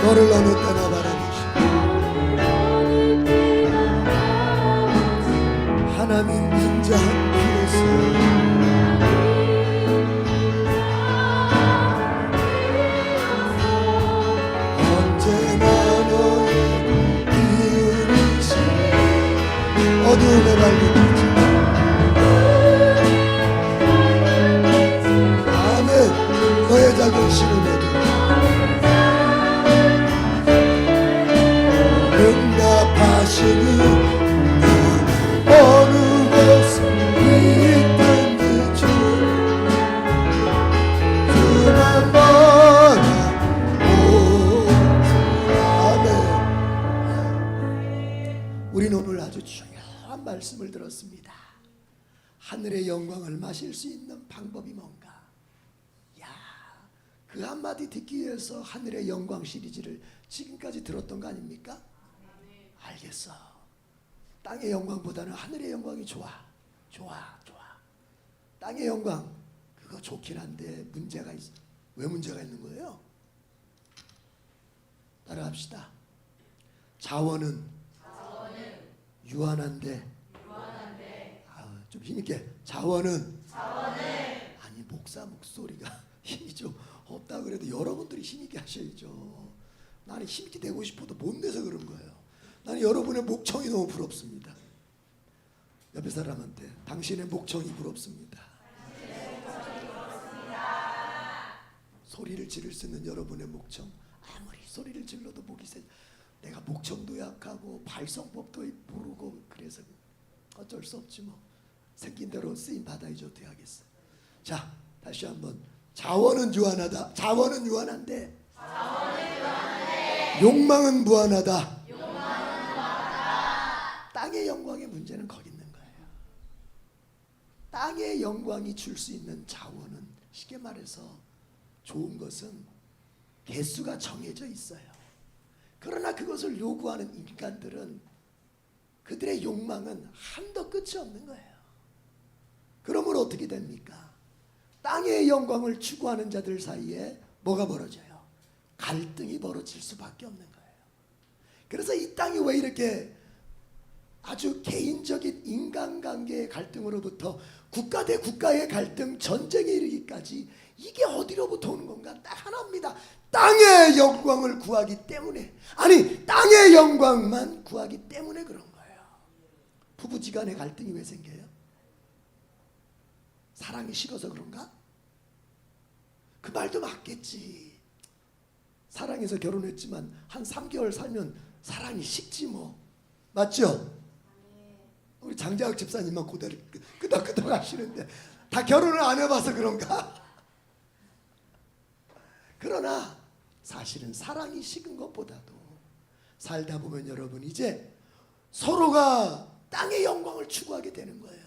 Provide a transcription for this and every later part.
너를 어느 때나 바라보시고 하나님 인자한 그릇을 언제나 너의 기울이신 어두움에 밝은 빛이 아멘. 너의 작은 신음에도 응답하시는 어느 곳에 있든지 주만 바라보세. 아멘. 우리는 오늘 아주 중요한 말씀을 들었습니다. 하늘의 영광을 마실 수 있는 방법이 뭔가? 야, 그 한마디 듣기 위해서 하늘의 영광 시리즈를 지금까지 들었던 거 아닙니까? 알겠어. 땅의 영광보다는 하늘의 영광이 좋아. 땅의 영광 그거 좋긴 한데 문제가 있어. 왜 문제가 있는 거예요? 따라합시다. 자원은 유한한데 좀 힘있게 자원은 아니 목사 목소리가 힘이 좀 없다 그래도 여러분들이 힘있게 하셔야죠. 나는 힘있게 되고 싶어도 못 내서 그런 거예요. 나는 여러분의 목청이 너무 부럽습니다. 옆에 사람한테 당신의 목청이 부럽습니다. 소리를 지를 수 있는 여러분의 목청. 아무리 소리를 질러도 목이 세. 내가 목청도 약하고 발성법도 모르고 그래서 어쩔 수 없지 뭐. 생긴 대로 쓰임 받아야지 어떻게 하겠어. 자, 다시 한번. 자원은 유한하다. 자원은 유한한데 욕망은 무한하다. 땅의 영광의 문제는 거기 있는 거예요. 땅의 영광이 줄 수 있는 자원은 쉽게 말해서 좋은 것은 개수가 정해져 있어요. 그러나 그것을 요구하는 인간들은 그들의 욕망은 한도 끝이 없는 거예요. 그러면 어떻게 됩니까? 땅의 영광을 추구하는 자들 사이에 뭐가 벌어져요? 갈등이 벌어질 수밖에 없는 거예요. 그래서 이 땅이 왜 이렇게 아주 개인적인 인간관계의 갈등으로부터 국가 대 국가의 갈등, 전쟁에 이르기까지 이게 어디로부터 오는 건가? 딱 하나입니다. 땅의 영광을 구하기 때문에, 아니 땅의 영광만 구하기 때문에 그런 거예요. 부부지간의 갈등이 왜 생겨요? 사랑이 식어서 그런가? 그 말도 맞겠지. 사랑해서 결혼했지만 한 3개월 살면 사랑이 식지 뭐. 맞죠? 우리 장자혁 집사님만 고대를 끄덕끄덕 하시는데 다 결혼을 안 해봐서 그런가? 그러나 사실은 사랑이 식은 것보다도 살다 보면 여러분 이제 서로가 땅의 영광을 추구하게 되는 거예요.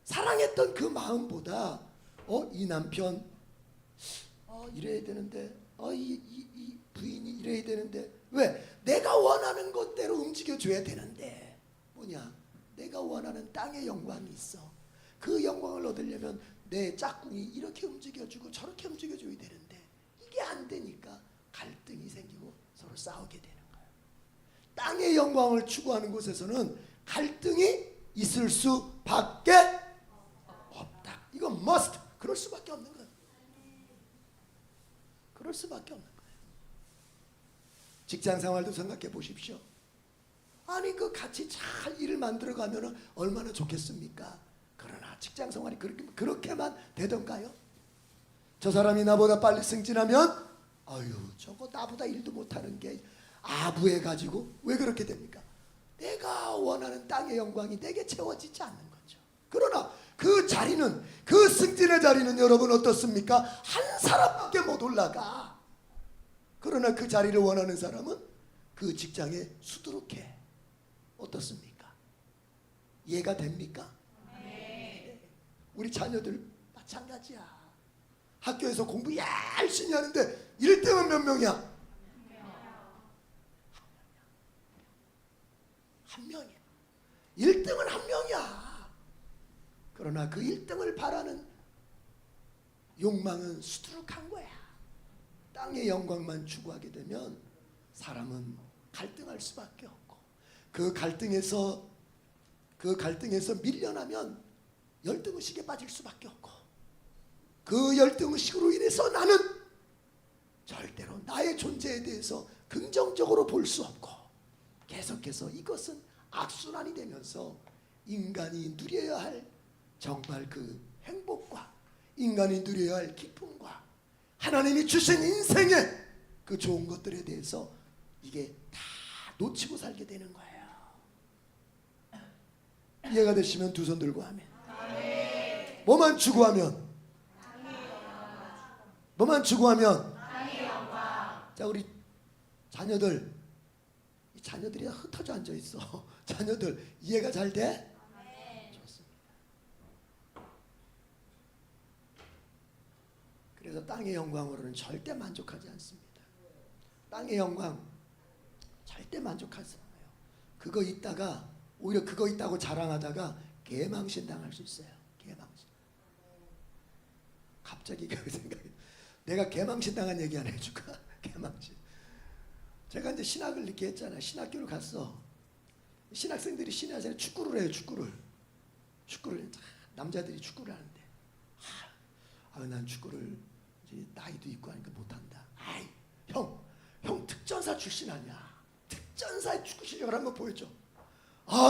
사랑했던 그 마음보다 이 남편 이래야 되는데 이 부인이 이래야 되는데 왜? 내가 원하는 것대로 움직여줘야 되는데 뭐냐? 내가 원하는 땅의 영광이 있어. 그 영광을 얻으려면 내 짝꿍이 이렇게 움직여주고 저렇게 움직여줘야 되는데 이게 안 되니까 갈등이 생기고 서로 싸우게 되는 거예요. 땅의 영광을 추구하는 곳에서는 갈등이 있을 수밖에 없다. 이건 must. 그럴 수밖에 없는 거예요. 그럴 수밖에 없는 거예요. 직장 생활도 생각해 보십시오. 아니 그 같이 잘 일을 만들어가면 얼마나 좋겠습니까? 그러나 직장 생활이 그렇게만 되던가요? 저 사람이 나보다 빨리 승진하면 아유 저거 나보다 일도 못하는 게 아부해가지고 왜 그렇게 됩니까? 내가 원하는 땅의 영광이 내게 채워지지 않는 거죠. 그러나 그 자리는, 그 승진의 자리는 여러분 어떻습니까? 한 사람밖에 못 올라가. 그러나 그 자리를 원하는 사람은 그 직장에 수두룩해. 어떻습니까? 이해가 됩니까? 네. 우리 자녀들 마찬가지야. 학교에서 공부 열심히 하는데 1등은 몇 명이야? 한 명이야. 1등은 한 명이야. 그러나 그 1등을 바라는 욕망은 수두룩한 거야. 땅의 영광만 추구하게 되면 사람은 갈등할 수밖에 없고, 그 갈등에서 밀려나면 열등의식에 빠질 수밖에 없고, 그 열등의식으로 인해서 나는 절대로 나의 존재에 대해서 긍정적으로 볼 수 없고, 계속해서 이것은 악순환이 되면서 인간이 누려야 할 정말 그 행복과 인간이 누려야 할 기쁨과 하나님이 주신 인생의 그 좋은 것들에 대해서 이게 다 놓치고 살게 되는 거예요. 이해가 되시면 두 손 들고 아멘. 아멘. 뭐만 추구하면? 뭐만 추구하면? 자, 우리 자녀들, 이 자녀들이 흩어져 앉아 있어. 자녀들 이해가 잘 돼? 좋습니다. 그래서 땅의 영광으로는 절대 만족하지 않습니다. 땅의 영광 절대 만족하지 않아요. 그거 있다가 오히려 그거 있다고 자랑하다가 개망신 당할 수 있어요. 개망신. 갑자기 그 생각이, 내가 개망신 당한 얘기 하나 해줄까? 개망신. 제가 이제 신학을 이렇게 했잖아요. 신학교를 갔어. 신학생들이 신학생이 축구를 해요. 축구를 남자들이 축구를 하는데, 난 축구를 이제 나이도 있고 하니까 못한다. 형 특전사 출신 아니야. 특전사의 축구 실력을 한번 보여줘.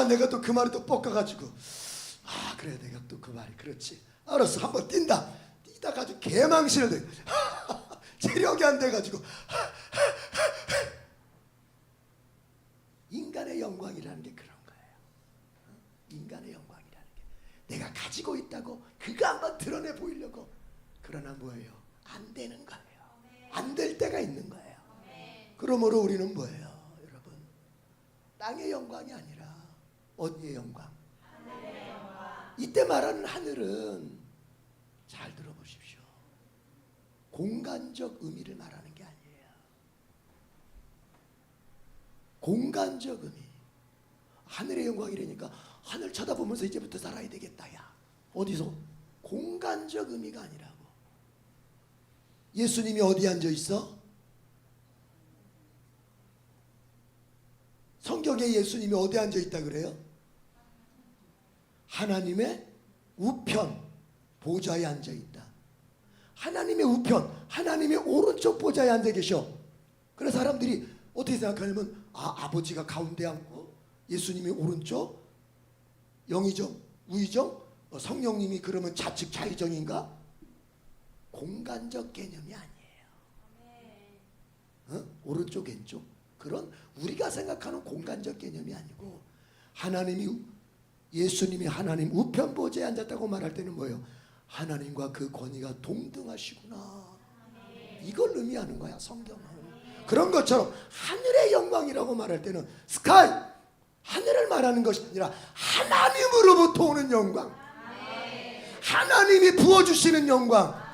내가 또 그 말에 또 뻑가가지고, 그래, 내가 또 그 말이 그렇지. 알았어, 한번 뛴다. 뛰다 가지고 개망신을 돼. 체력이 안 돼가지고. 인간의 영광이라는 게 그런 거예요. 인간의 영광이라는 게 내가 가지고 있다고 그거 한번 드러내 보이려고. 그러나 뭐예요? 안 되는 거예요. 안 될 때가 있는 거예요. 그러므로 우리는 뭐예요, 여러분? 땅의 영광이 아니라 어디의 영광? 하늘의 영광. 이때 말하는 하늘은 잘 들어보십시오. 공간적 의미를 말하는 게 아니에요. 공간적 의미. 하늘의 영광이라니까 하늘 쳐다보면서 이제부터 살아야 되겠다. 야, 어디서? 공간적 의미가 아니라고. 예수님이 어디 앉아 있어? 성경에 예수님이 어디 앉아 있다 그래요? 하나님의 우편 보좌에 앉아 있다. 하나님의 우편, 하나님의 오른쪽 보좌에 앉아 계셔. 그래서 사람들이 어떻게 생각하냐면, 아버지가 가운데 앉고 예수님이 오른쪽, 영의정, 우의정, 성령님이 그러면 좌측 좌의정인가? 공간적 개념이 아니에요. 오른쪽 왼쪽 그런 우리가 생각하는 공간적 개념이 아니고, 예수님이 하나님 우편 보좌에 앉았다고 말할 때는 뭐예요? 하나님과 그 권위가 동등하시구나. 이걸 의미하는 거야, 성경은. 그런 것처럼 하늘의 영광이라고 말할 때는 스카이, 하늘을 말하는 것이 아니라 하나님으로부터 오는 영광, 하나님이 부어주시는 영광.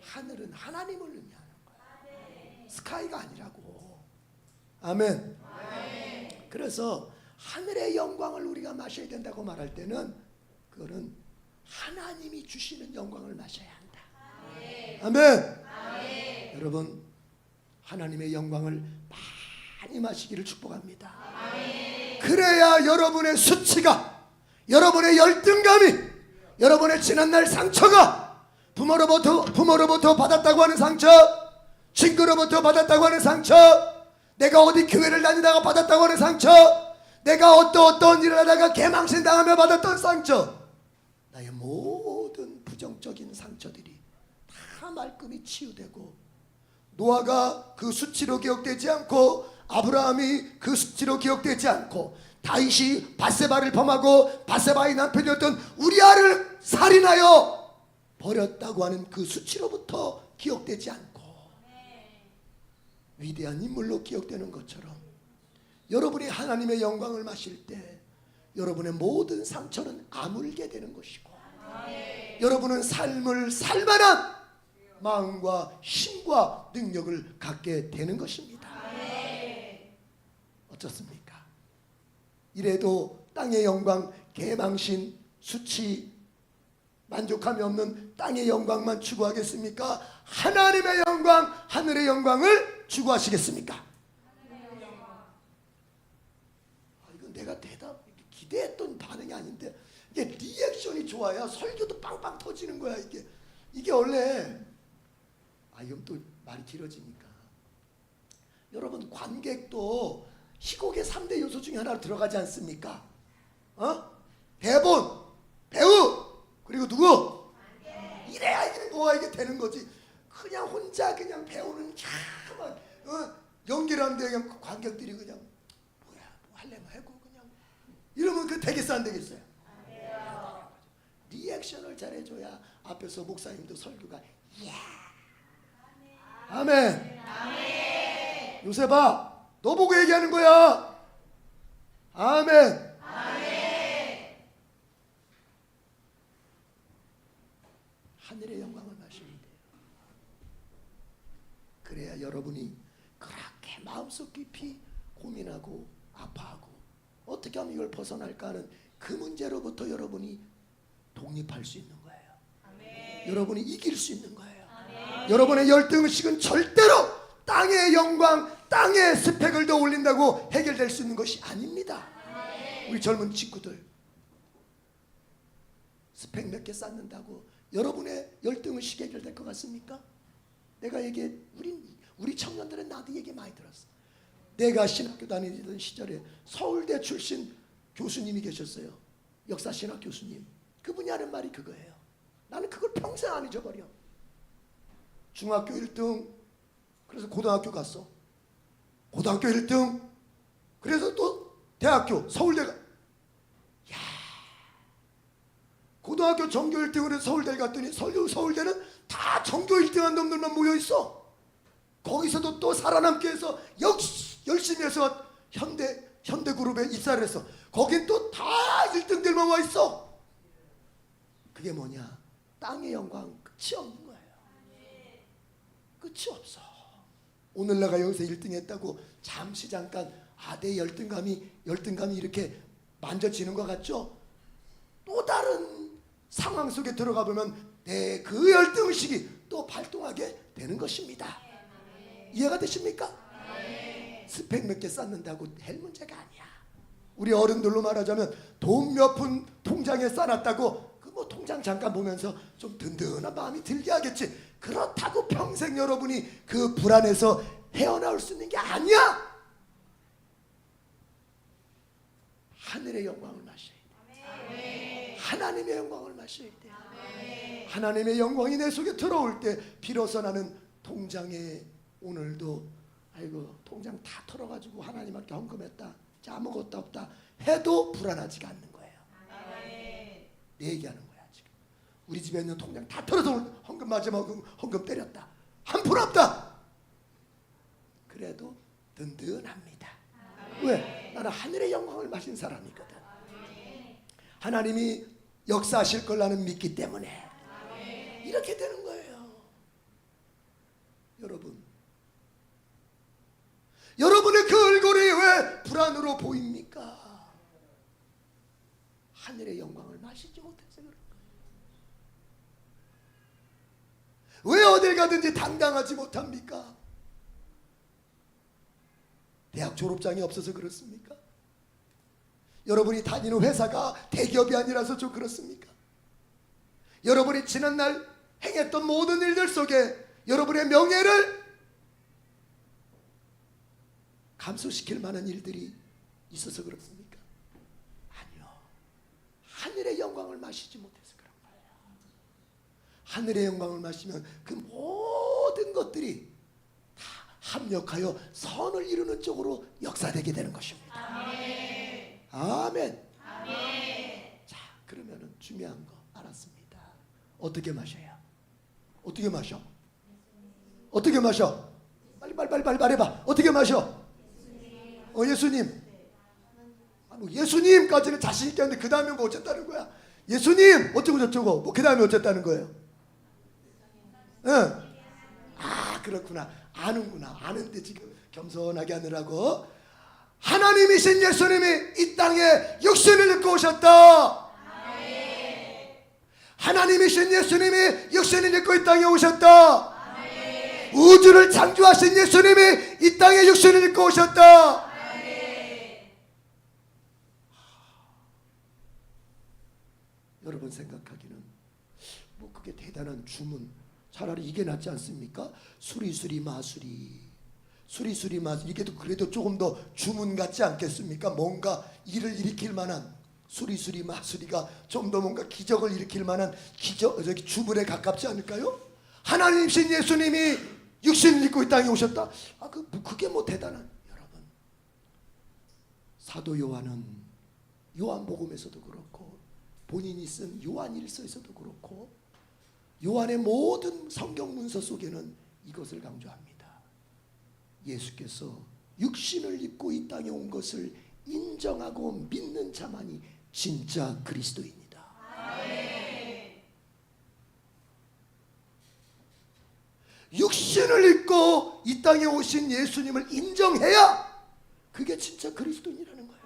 하늘은 하나님을 의미하는 거야, 스카이가 아니라고. 아멘. 그래서 하늘의 영광을 우리가 마셔야 된다고 말할 때는 그거는 하나님이 주시는 영광을 마셔야 한다. 아멘. 여러분, 하나님의 영광을 많이 마시기를 축복합니다. 그래야 여러분의 수치가, 여러분의 열등감이, 여러분의 지난날 상처가, 부모로부터 받았다고 하는 상처, 친구로부터 받았다고 하는 상처, 내가 어디 교회를 다니다가 받았다고 하는 상처, 내가 어떤 일을 하다가 개망신 당하며 받았던 상처, 나의 모든 부정적인 상처들이 다 말끔히 치유되고, 노아가 그 수치로 기억되지 않고, 아브라함이 그 수치로 기억되지 않고, 다윗이 밧세바를 범하고 밧세바의 남편이었던 우리아를 살인하여 버렸다고 하는 그 수치로부터 기억되지 않고 위대한 인물로 기억되는 것처럼, 여러분이 하나님의 영광을 마실 때 여러분의 모든 상처는 아물게 되는 것이고, 여러분은 삶을 살만한 마음과 힘과 능력을 갖게 되는 것입니다. 어떻습니까? 이래도 땅의 영광, 개망신, 수치, 만족함이 없는 땅의 영광만 추구하겠습니까? 하나님의 영광, 하늘의 영광을 추구하시겠습니까? 이건 내가 기대했던 반응이 아닌데, 이게 리액션이 좋아야 설교도 빵빵 터지는 거야. 이게 원래, 이건 또 말이 길어지니까. 여러분, 관객도 희곡의 3대 요소 중에 하나로 들어가지 않습니까? 대본, 배우, 그리고 누구? 이래야 이게 되는 거지. 그냥 혼자 그냥 배우는 연기를 하는데 그냥 관객들이 그냥 뭐야, 뭐 할래면 하고 그냥 이러면 그 되겠어 안 되겠어요? 리액션을 잘해줘야 앞에서 목사님도 설교가 아멘. 요새 봐, 너 보고 얘기하는 거야. 아멘. 하늘의 영광을 마시면 돼요. 그래야 여러분이 그렇게 마음속 깊이 고민하고 아파하고 어떻게 하면 이걸 벗어날까 하는 그 문제로부터 여러분이 독립할 수 있는 거예요. 여러분이 이길 수 있는 거예요. 여러분의 열등의식은 절대로 땅의 영광, 땅의 스펙을 더 올린다고 해결될 수 있는 것이 아닙니다. 우리 젊은 친구들, 스펙 몇 개 쌓는다고 여러분의 열등의식이 해결될 것 같습니까? 내가 우리 청년들은 나도 얘기 많이 들었어. 내가 신학교 다니던 시절에 서울대 출신 교수님이 계셨어요. 역사신학 교수님. 그분이 하는 말이 그거예요. 나는 그걸 평생 안 잊어버려. 중학교 1등, 그래서 고등학교 갔어. 고등학교 1등, 그래서 또 대학교, 서울대가. 고등학교 전교 1등으로 서울대를 갔더니 서울대는 다 전교 1등한 놈들만 모여있어. 거기서도 또 살아남기 위해서 열심히 해서 현대그룹에 입사를 했어. 거긴 또 다 1등들만 와있어. 그게 뭐냐? 땅의 영광 끝이 없는 거예요. 끝이 없어. 오늘 내가 여기서 1등 했다고 잠깐 내 열등감이 이렇게 만져지는 것 같죠? 또 다른 상황 속에 들어가 보면 내 그 열등의식이 또 발동하게 되는 것입니다. 이해가 되십니까? 스펙 몇 개 쌓는다고 될 문제가 아니야. 우리 어른들로 말하자면 돈 몇 푼 통장에 쌓았다고 그 통장 잠깐 보면서 좀 든든한 마음이 들게 하겠지. 그렇다고 평생 여러분이 그 불안에서 헤어나올 수 있는 게 아니야. 하늘의 영광을 마셔야 돼. 하나님의 영광을 마셔야 돼. 하나님의 영광이 내 속에 들어올 때 비로소 나는 통장에 오늘도 통장 다 털어가지고 하나님한테 헌금했다, 아무것도 없다 해도 불안하지가 않는 거예요. 내 얘기하는 거야. 지금 우리 집에 있는 통장 다 털어서 헌금 마지막 헌금 때렸다, 한 푼 없다, 그래도 든든합니다. 왜? 나는 하늘의 영광을 마신 사람이거든. 하나님이 역사하실 걸 나는 믿기 때문에 이렇게 되는 거예요. 여러분의 그 얼굴이 왜 불안으로 보입니까? 하늘의 영광을 마시지 못해서 그런 거예요. 왜 어딜 가든지 당당하지 못합니까? 대학 졸업장이 없어서 그렇습니까? 여러분이 다니는 회사가 대기업이 아니라서 좀 그렇습니까? 여러분이 지난날 행했던 모든 일들 속에 여러분의 명예를 감소시킬 만한 일들이 있어서 그렇습니까? 아니요. 하늘의 영광을 마시지 못해서 그런 거예요. 하늘의 영광을 마시면 그 모든 것들이 다 합력하여 선을 이루는 쪽으로 역사되게 되는 것입니다. 아멘. 자, 그러면은 중요한 거 알았습니다. 어떻게 마셔요? 어떻게 마셔? 어떻게 마셔? 빨리 말해봐. 어떻게 마셔? 예수님. 예수님까지는 자신 있게 하는데 그 다음에 뭐 어쨌다는 거야? 예수님 어쩌고 저쩌고 뭐 그 다음에 어쨌다는 거예요? 응. 그렇구나. 아는구나. 아는데 지금 겸손하게 하느라고. 하나님이신 예수님이 이 땅에 육신을 입고 오셨다. 하나님이신 예수님이 육신을 입고 이 땅에 오셨다. 우주를 창조하신 예수님이 이 땅에 육신을 입고 오셨다. 여러분 생각하기는 뭐 그게 대단한 주문, 차라리 이게 낫지 않습니까? 수리수리 마수리, 수리수리 마수리, 이게 그래도 조금 더 주문 같지 않겠습니까? 뭔가 일을 일으킬 만한, 수리수리 마수리가 좀 더 뭔가 기적을 일으킬 만한 주문에 가깝지 않을까요? 하나님이신 예수님이 육신을 입고 이 땅에 오셨다. 그게 뭐 대단한. 여러분, 사도 요한은 요한복음에서도 그렇고 본인이 쓴 요한일서에서도 그렇고 요한의 모든 성경 문서 속에는 이것을 강조합니다. 예수께서 육신을 입고 이 땅에 온 것을 인정하고 믿는 자만이 진짜 그리스도입니다. 육신을 입고 이 땅에 오신 예수님을 인정해야 그게 진짜 그리스도인이라는 거예요.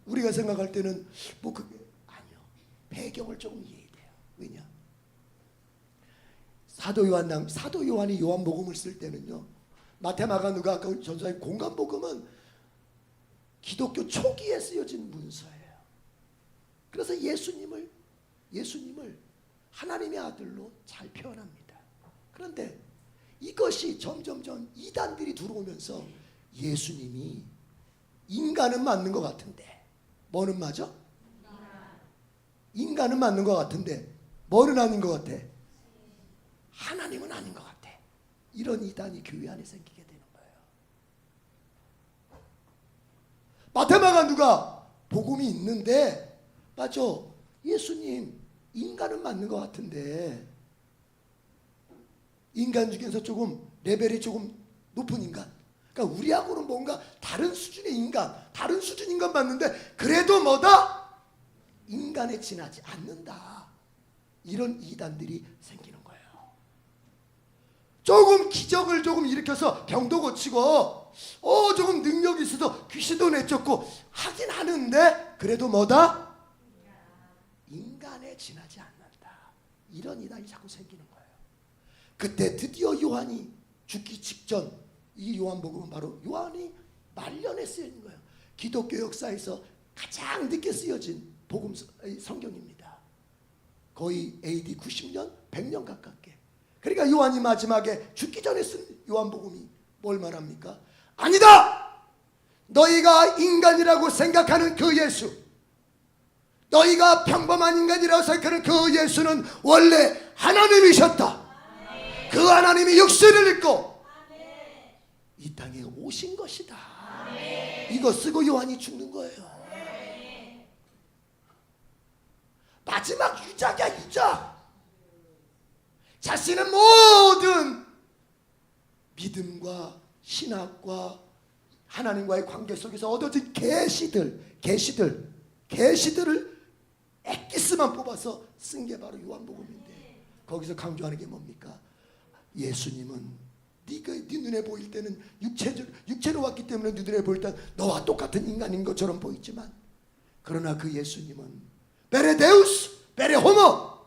우리가 생각할 때는 뭐 그게 아니요. 배경을 조금 이해해야 돼요. 왜냐? 사도 요한이 요한복음을 쓸 때는요, 마태, 마가, 누가, 아까 전사의 공간복음은 기독교 초기에 쓰여진 문서예요. 그래서 예수님을 하나님의 아들로 잘 표현합니다. 그런데 이것이 점점점 이단들이 들어오면서 예수님이 인간은 맞는 것 같은데 뭐는 맞아? 인간은 맞는 것 같은데 뭐는 아닌 것 같아? 하나님은 아닌 것 같아. 이런 이단이 교회 안에 생기게 되는 거예요. 마태마가 누가 복음이 있는데 맞아, 예수님 인간은 맞는 것 같은데 인간 중에서 조금 레벨이 조금 높은 인간, 그러니까 우리하고는 뭔가 다른 수준의 인간, 다른 수준 인간 맞는데 그래도 뭐다? 인간에 지나지 않는다. 이런 이단들이 생기는 거예요. 조금 기적을 조금 일으켜서 병도 고치고 조금 능력이 있어서 귀신도 내쫓고 하긴 하는데 그래도 뭐다? 인간에 지나지 않는다. 이런 이단이 자꾸 생기는 거예요. 그때 드디어 요한이 죽기 직전, 이 요한복음은 바로 요한이 말년에 쓰여진 거예요. 기독교 역사에서 가장 늦게 쓰여진 복음 성경입니다. 거의 AD 90년, 100년 가깝게. 그러니까 요한이 마지막에 죽기 전에 쓴 요한복음이 뭘 말합니까? 아니다! 너희가 인간이라고 생각하는 그 예수, 너희가 평범한 인간이라고 생각하는 그 예수는 원래 하나님이셨다. 그 하나님이 육신을 입고 이 땅에 오신 것이다. 이거 쓰고 요한이 죽는 거예요. 마지막 유작이야, 유작. 자신의 모든 믿음과 신학과 하나님과의 관계 속에서 얻어진 계시들을 엑기스만 뽑아서 쓴 게 바로 요한복음인데, 거기서 강조하는 게 뭡니까? 예수님은 네 눈에 보일 때는 육체로 왔기 때문에 네 눈에 보일 때는 너와 똑같은 인간인 것처럼 보이지만, 그러나 그 예수님은 베레데우스, 베레호모,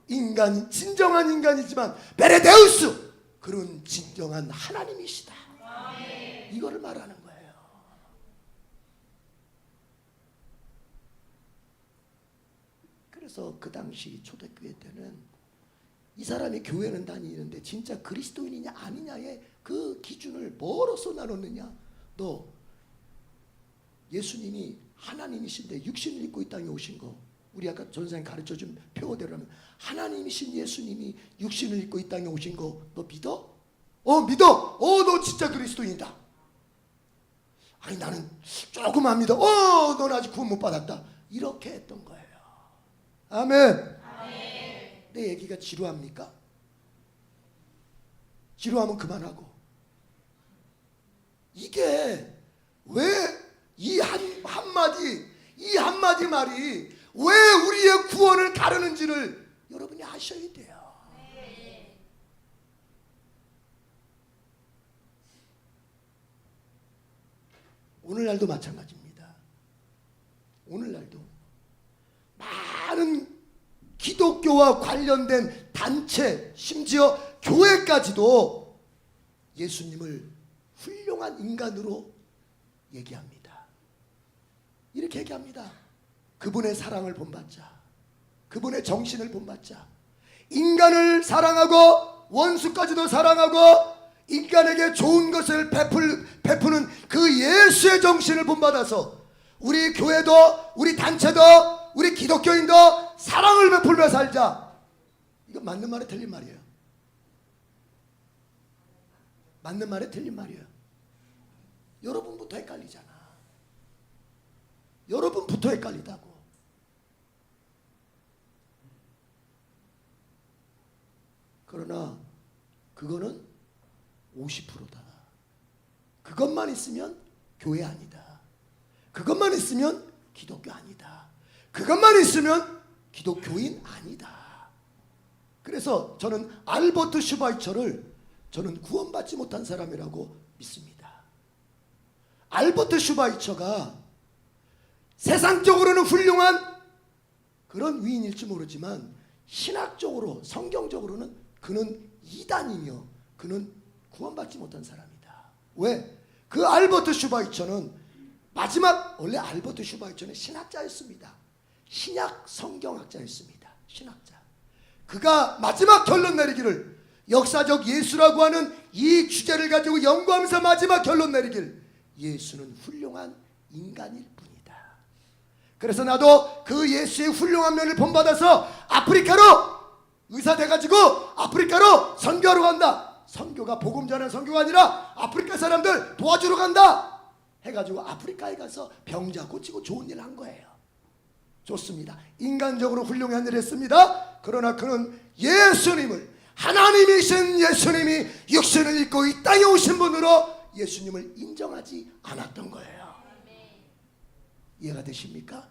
인간, 진정한 인간이지만 베레데우스, 그런 진정한 하나님이시다. 이거를 말하는 거예요. 그래서 그 당시 초대교회 때는 이 사람이 교회는 다니는데 진짜 그리스도인이냐 아니냐의 그 기준을 뭐로써 나눴느냐? 너 예수님이 하나님이신데 육신을 입고 이 땅에 오신 거, 우리 아까 전사님 가르쳐준 표어대로라면 하나님이신 예수님이 육신을 입고 이 땅에 오신 거 너 믿어? 믿어. 너 진짜 그리스도인이다. 아니 나는 조금 안 믿어. 넌 아직 구원 못 받았다. 이렇게 했던 거예요. 아멘. 내 얘기가 지루합니까? 지루하면 그만하고. 이게 왜 이 한마디 말이 왜 우리의 구원을 가르는지를 여러분이 아셔야 돼요. 오늘날도 마찬가지입니다. 오늘날도 많은 기독교와 관련된 단체, 심지어 교회까지도 예수님을 훌륭한 인간으로 얘기합니다. 이렇게 얘기합니다. 그분의 사랑을 본받자, 그분의 정신을 본받자, 인간을 사랑하고 원수까지도 사랑하고 인간에게 좋은 것을 베푸는 그 예수의 정신을 본받아서 우리 교회도, 우리 단체도, 우리 기독교인도 사랑을 베풀며 살자. 이거 맞는 말에 틀린 말이에요. 맞는 말에 틀린 말이에요. 여러분부터 헷갈리잖아. 여러분부터 헷갈리다고. 그러나 그거는 50%다. 그것만 있으면 교회 아니다. 그것만 있으면 기독교 아니다. 그것만 있으면 기독교인 아니다. 그래서 저는 알버트 슈바이처를 저는 구원받지 못한 사람이라고 믿습니다. 알버트 슈바이처가 세상적으로는 훌륭한 그런 위인일지 모르지만 신학적으로, 성경적으로는 그는 이단이며 그는 구원받지 못한 사람이다. 왜? 그 알버트 슈바이처는 마지막, 원래 알버트 슈바이처는 신학자였습니다. 신약 성경학자였습니다. 신학자. 그가 마지막 결론 내리기를, 역사적 예수라고 하는 이 주제를 가지고 연구하면서 마지막 결론 내리길, 예수는 훌륭한 인간일 뿐이다. 그래서 나도 그 예수의 훌륭한 면을 본받아서 아프리카로 의사 돼가지고 아프리카로 선교하러 간다. 선교가 복음 전하는 선교가 아니라 아프리카 사람들 도와주러 간다 해가지고 아프리카에 가서 병자 고치고 좋은 일을 한 거예요. 좋습니다. 인간적으로 훌륭한 일을 했습니다. 그러나 그는 예수님을, 하나님이신 예수님이 육신을 입고 이 땅에 오신 분으로 예수님을 인정하지 않았던 거예요. 이해가 되십니까?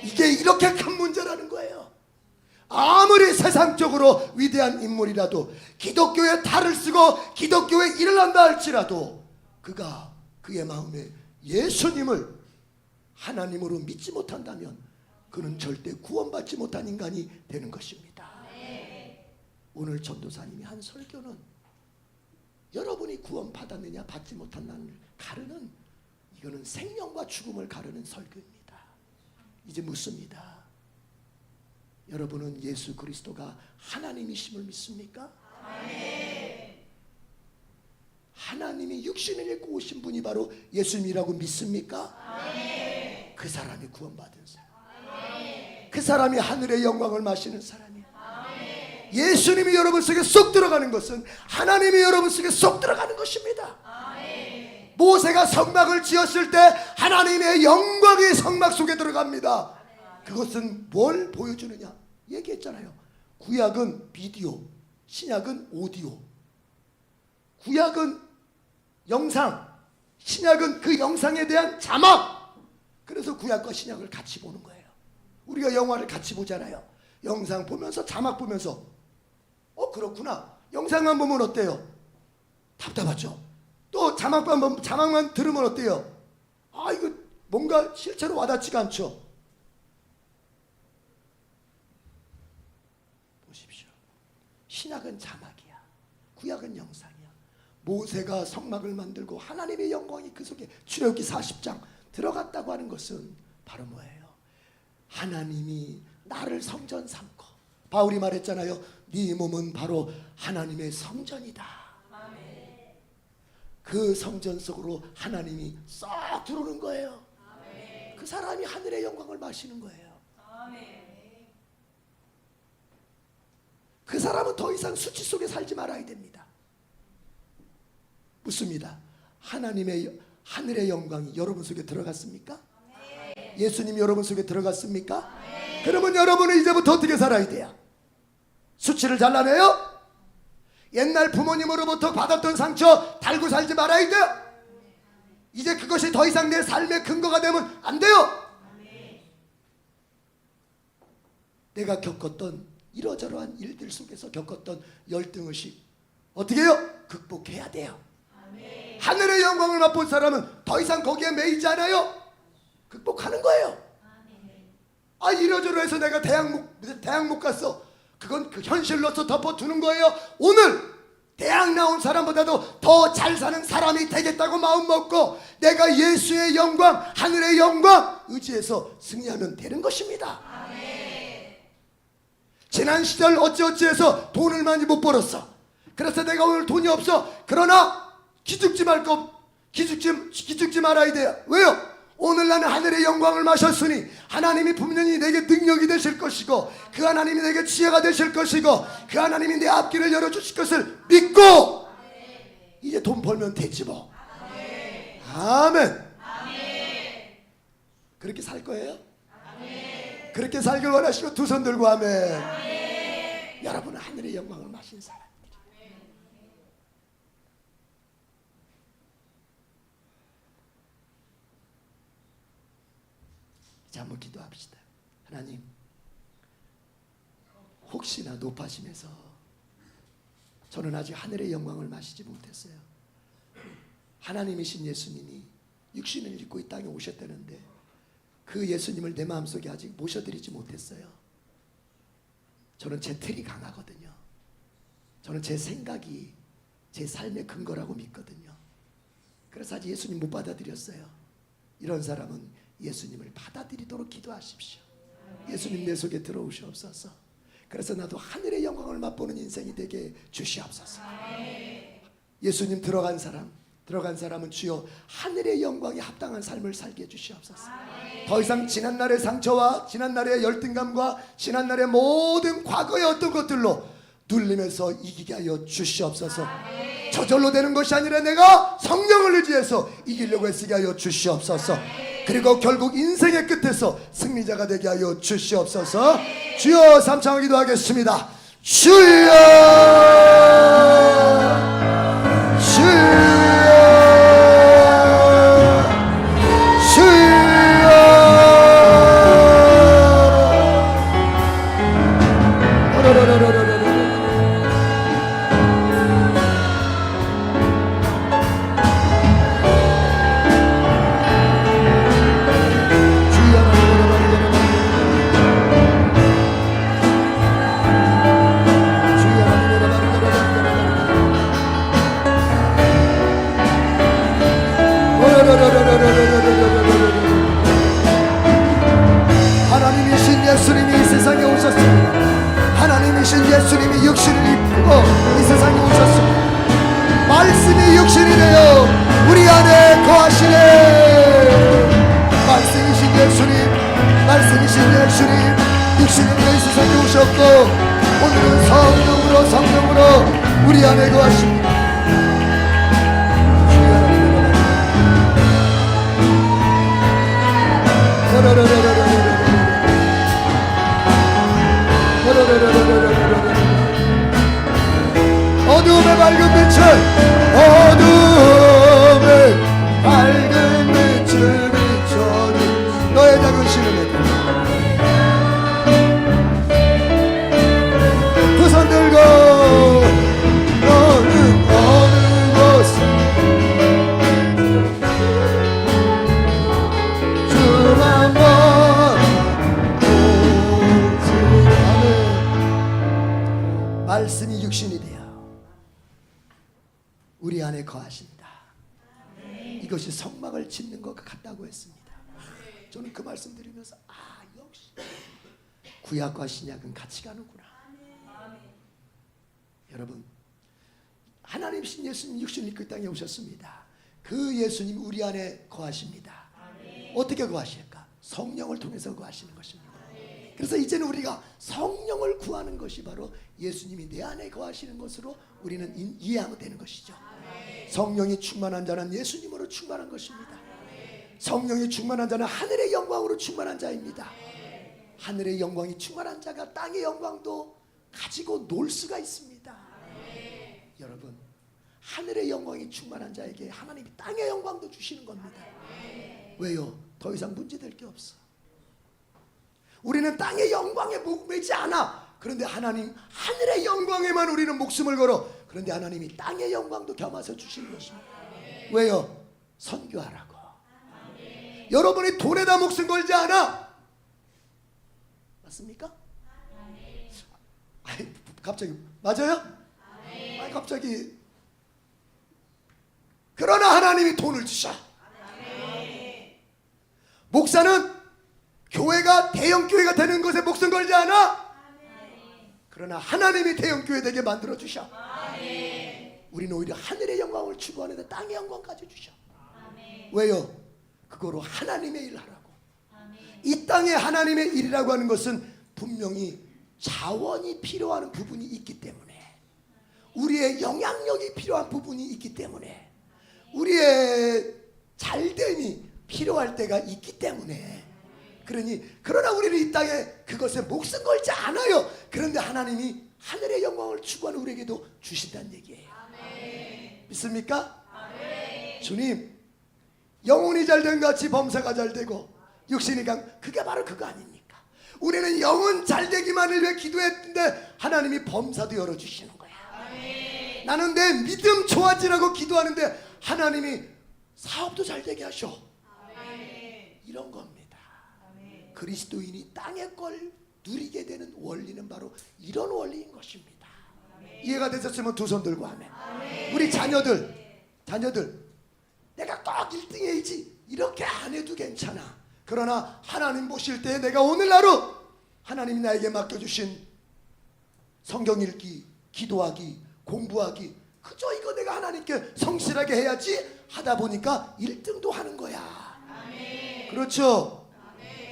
이게 이렇게 큰 문제라는 거예요. 아무리 세상적으로 위대한 인물이라도, 기독교에 탈을 쓰고 기독교에 일을 한다 할지라도 그가 그의 마음에 예수님을 하나님으로 믿지 못한다면 그는 절대 구원받지 못한 인간이 되는 것입니다. 오늘 전도사님이 한 설교는 여러분이 구원받았느냐 받지 못한다는 가르는, 이거는 생명과 죽음을 가르는 설교입니다. 이제 묻습니다. 여러분은 예수 그리스도가 하나님이심을 믿습니까? 아멘. 하나님이 육신을 입고 오신 분이 바로 예수님이라고 믿습니까? 아멘. 그 사람이 구원받은 사람. 아멘. 그 사람이 하늘의 영광을 마시는 사람이에요. 아멘. 예수님이 여러분 속에 쏙 들어가는 것은 하나님이 여러분 속에 쏙 들어가는 것입니다. 아멘. 모세가 성막을 지었을 때 하나님의 영광이 성막 속에 들어갑니다. 그것은 뭘 보여주느냐? 얘기했잖아요. 구약은 비디오, 신약은 오디오. 구약은 영상, 신약은 그 영상에 대한 자막. 그래서 구약과 신약을 같이 보는 거예요. 우리가 영화를 같이 보잖아요. 영상 보면서 자막 보면서 그렇구나. 영상만 보면 어때요? 답답하죠. 또 자막만 들으면 어때요? 이거 뭔가 실제로 와닿지가 않죠. 보십시오. 신약은 자막이야. 구약은 영상이야. 모세가 성막을 만들고 하나님의 영광이 그 속에, 출애굽기 40장 들어갔다고 하는 것은 바로 뭐예요? 하나님이 나를 성전 삼고, 바울이 말했잖아요. 네 몸은 바로 하나님의 성전이다. 아멘. 그 성전 속으로 하나님이 싹 들어오는 거예요. 아멘. 그 사람이 하늘의 영광을 마시는 거예요. 아멘. 그 사람은 더 이상 수치 속에 살지 말아야 됩니다. 묻습니다. 하늘의 영광이 여러분 속에 들어갔습니까? 아멘. 예수님이 여러분 속에 들어갔습니까? 아멘. 그러면 여러분은 이제부터 어떻게 살아야 돼요? 수치를 잘라내요? 옛날 부모님으로부터 받았던 상처 달고 살지 말아야 돼요? 이제 그것이 더 이상 내 삶의 근거가 되면 안 돼요. 내가 겪었던 이러저러한 일들 속에서 겪었던 열등의식 어떻게 해요? 극복해야 돼요. 하늘의 영광을 맛본 사람은 더 이상 거기에 매이지 않아요. 극복하는 거예요. 이러저러 해서 내가 대학 못 갔어. 그건 그 현실로서 덮어두는 거예요. 오늘 대학 나온 사람보다도 더 잘 사는 사람이 되겠다고 마음먹고 내가 예수의 영광, 하늘의 영광 의지해서 승리하면 되는 것입니다. 지난 시절 어찌어찌해서 돈을 많이 못 벌었어. 그래서 내가 오늘 돈이 없어. 그러나 기죽지 말아야 돼요. 왜요? 오늘 나는 하늘의 영광을 마셨으니 하나님이 분명히 내게 능력이 되실 것이고 그 하나님이 내게 지혜가 되실 것이고 그 하나님이 내 앞길을 열어주실 것을 믿고 이제 돈 벌면 되지 뭐. 아멘. 그렇게 살 거예요? 그렇게 살길 원하시고 두 손 들고 아멘. 여러분은 하늘의 영광을 마신 사람. 자, 한번 기도합시다. 하나님, 혹시나 높아심에서 저는 아직 하늘의 영광을 마시지 못했어요. 하나님이신 예수님이 육신을 입고 이 땅에 오셨다는데 그 예수님을 내 마음속에 아직 모셔드리지 못했어요. 저는 제 틀이 강하거든요. 저는 제 생각이 제 삶의 근거라고 믿거든요. 그래서 아직 예수님 못 받아들였어요. 이런 사람은 예수님을 받아들이도록 기도하십시오. 예수님 내 속에 들어오시옵소서. 그래서 나도 하늘의 영광을 맛보는 인생이 되게 주시옵소서. 예수님 들어간 사람은 주여 하늘의 영광에 합당한 삶을 살게 해주시옵소서. 더 이상 지난날의 상처와 지난날의 열등감과 지난날의 모든 과거의 어떤 것들로 눌리면서 이기게 하여 주시옵소서. 저절로 되는 것이 아니라 내가 성령을 의지해서 이기려고 애쓰게 하여 주시옵소서. 그리고 결국 인생의 끝에서 승리자가 되게 하여 주시옵소서. 주여 삼창을 기도하겠습니다. 주여 주여 하나님이신 예수님이 이 세상에 오셨습니다. 하나님이신 예수님이 육신을 입고 이 세상에 오셨습니다. 말씀이 육신이 되어 우리 안에 거하시네. 말씀이신 예수님 육신이 되어 이 세상에 오셨고 오늘은 성령으로 우리 안에 거하십니다. 어둠의 밝은 빛을 비춰준 너의 작은 신음에 두 손 들고 너는 어느 곳에 주 한번 오지 않은 말씀이 육신이 되어 우리 안에 거하신다. 이것이 성막을 짓는 것 같다고 했습니다. 저는 그 말씀 드리면서 역시 구약과 신약은 같이 가는구나. 여러분, 하나님이신 예수님 육신을 입고 이 땅에 오셨습니다. 그 예수님 우리 안에 거하십니다. 어떻게 거하실까? 성령을 통해서 거하시는 것입니다. 그래서 이제는 우리가 성령을 구하는 것이 바로 예수님이 내 안에 거하시는 것으로 우리는 이해하게 되는 것이죠. 성령이 충만한 자는 예수님으로 충만한 것입니다. 성령이 충만한 자는 하늘의 영광으로 충만한 자입니다. 하늘의 영광이 충만한 자가 땅의 영광도 가지고 놀 수가 있습니다. 여러분, 하늘의 영광이 충만한 자에게 하나님이 땅의 영광도 주시는 겁니다. 왜요? 더 이상 문제될 게 없어. 우리는 땅의 영광에 목매지 않아. 그런데 하나님 하늘의 영광에만 우리는 목숨을 걸어. 그런데 하나님이 땅의 영광도 겸해서 주시는 것입니다. 왜요? 선교하라고. 여러분이 돈에다 목숨 걸지 않아. 맞습니까? 아니, 갑자기 맞아요? 아니, 갑자기. 그러나 하나님이 돈을 주셔. 목사는 교회가 대형 교회가 되는 것에 목숨 걸지 않아. 그러나 하나님이 대형 교회 되게 만들어 주셔. 우리는 오히려 하늘의 영광을 추구하는데 땅의 영광까지 주셔. 왜요? 그거로 하나님의 일 하라고. 이 땅에 하나님의 일이라고 하는 것은 분명히 자원이 필요한 부분이 있기 때문에, 우리의 영향력이 필요한 부분이 있기 때문에, 우리의 잘됨이 필요할 때가 있기 때문에, 그러나 우리는 이 땅에 그것에 목숨 걸지 않아요. 그런데 하나님이 하늘의 영광을 추구하는 우리에게도 주신다는 얘기예요. 믿습니까? 주님, 영혼이 잘된 같이 범사가 잘되고 육신이 그게 바로 그거 아닙니까? 우리는 영혼 잘되기만을 위해 기도했는데 하나님이 범사도 열어주시는 거야. 나는 내 믿음 좋아지라고 기도하는데 하나님이 사업도 잘되게 하셔. 이런 겁니다. 그리스도인이 땅의 걸 누리게 되는 원리는 바로 이런 원리인 것입니다. 이해가 되셨으면 두 손 들고 아멘. 우리 자녀들 내가 꼭 1등해야지 이렇게 안 해도 괜찮아. 그러나 하나님 보실 때 내가 오늘 하루 하나님이 나에게 맡겨주신 성경 읽기, 기도하기, 공부하기, 그저 이거 내가 하나님께 성실하게 해야지 하다 보니까 1등도 하는 거야. 그렇죠?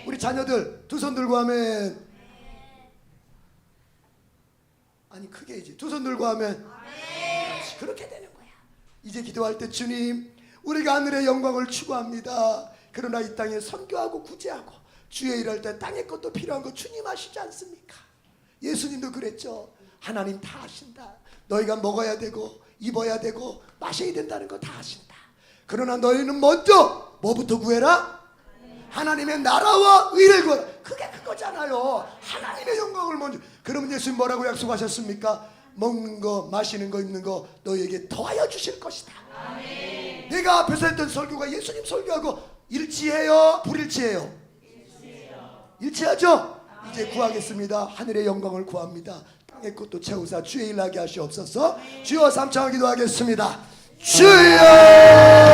우리 자녀들 두 손 들고 하면, 아니 크게 이제 두 손 들고 하면 그렇게 되는 거야. 이제 기도할 때 주님, 우리가 하늘의 영광을 추구합니다. 그러나 이 땅에 선교하고 구제하고 주의 일할 때 땅의 것도 필요한 거 주님 아시지 않습니까? 예수님도 그랬죠. 하나님 다 아신다. 너희가 먹어야 되고 입어야 되고 마셔야 된다는 거 다 아신다. 그러나 너희는 먼저 뭐부터 구해라? 하나님의 나라와 의를 구하라. 그게 그거잖아요. 하나님의 영광을 먼저. 그러면 예수님 뭐라고 약속하셨습니까? 먹는 거, 마시는 거, 입는 거 너희에게 더하여 주실 것이다. 아멘. 내가 앞에서 했던 설교가 예수님 설교하고 일치해요? 불일치해요? 일치하죠? 아멘. 이제 구하겠습니다. 하늘의 영광을 구합니다. 땅의 것도 채우사 주의 일하게 하시옵소서. 주여 삼창 기도하겠습니다. 주여